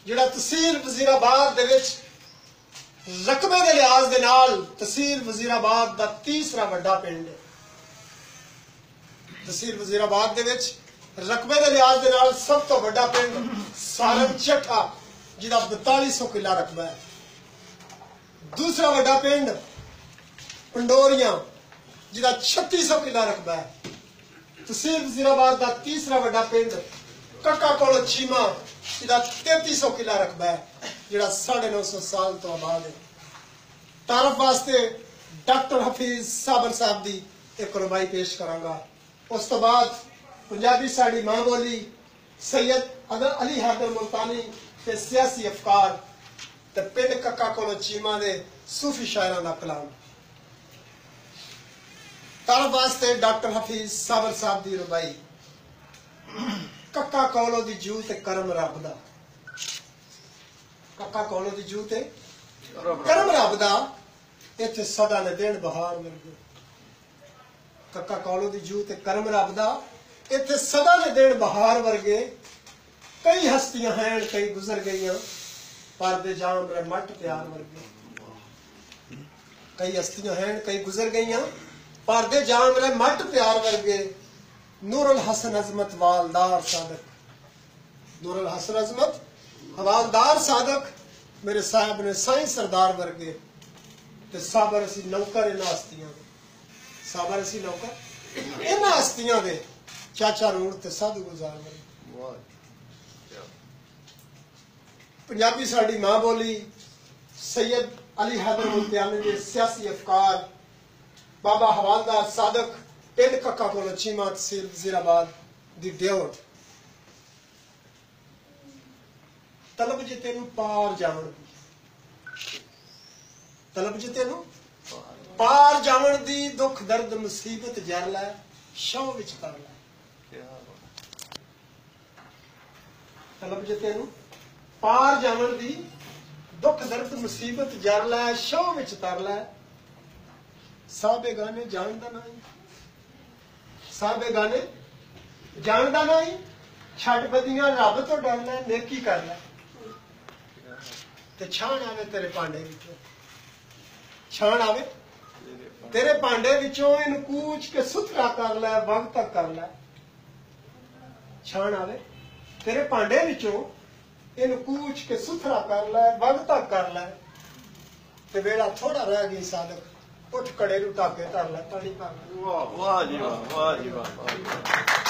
जिहड़ा तहसील वजीराबाद दे विच रकबे के लिहाज दे नाल तहसील वजीराबाद दा तीसरा वड्डा पिंड है। तहसील वजीराबाद दे विच रकबे के लिहाज दे नाल सब तो वड्डा पिंड सारन चट्ठा जिहदा 4200 किला रकबा है। दूसरा वड्डा पिंड पंडोरिया जिहदा 3600 किला रकबा है। तहसील वजीराबाद का तीसरा वड्डा पिंड कक्का कोलो चीमा जिहदा 3300 किला रकबा है, जिहड़ा 950 साल तो आबाद है। तारफ वास्ते डॉक्टर हफीज साबर साहब की एक रुबाई पेश करांगा। उस तो बाद पंजाबी साड़ी मां बोली सैयद अली हैदर मुल्तानी के सियासी अफकार ते पिंड कक्का कोलो चीमा दे सूफी शायरां दा कलाम। तारफ वास्ते डॉक्टर हफीज साबर साहब की रुबाई कक्का कौलो दी जू ते करम रब दा। कक्का कौलो दी जू ते करम रब दा इत्थे सदा ने दिन बहार वर्गे। कक्का कौलो दी जू ते करम रब दा इत्थे सदा ने दिन बहार वर्गे। कई हस्तियां हैं कई गुजर गईयां पर दे जाम रे मट प्यार वर्गे। कई हस्तियां हैं कई गुजर गईयां पर दे जाम रे मट प्यार वर्गे। नूरुल हसन अजमत वालदार सादक, नूरुल हसन अजमत हवालदार सादक मेरे साहब ने साईं सरदार वर्गे। ते साबर असी नौकर इन्हां हस्तियां दे, साबर असी नौकर इन्हां हस्तियां दे चाचा रूड़ ते साधु गुजार वर्गे। पंजाबी साड़ी मां बोली सैयद अली हैदर मुल्तानी के सियासी अफकार बाबा हवालदार सादक पिंड कक्का कोलो चीमा तहसील वजीराबाद दी डेवट। तलब जे तेनू पार जावन दी, तलब जे तेनू पार जावन दी दुख दर्द मुसीबत जर लै शौ विच कर लै। तलब जे तेनू पार जावन दी दुख दर्द मुसीबत जर लै शौ विच तर लै। साहबे गाने जानदा नहीं, साहबे गाने जानदा नहीं, छड़ बदियां रब तो डर लै नेकी कर लै। ते छाण आवे तेरे भांडे विचों, छाण आवे तेरे भांडे विचों इन कूच के सुथरा कर लै वक्त तक कर लै। छाण आवे तेरे भांडे विचों इन कूच के सुथरा कर लै वक्त तक कर लै। ते वेला थोड़ा रह गई सादक उठ कड़े रू टाके धर लै पानी भर लै। वाह वाह जी वाह, वाह जी वाह।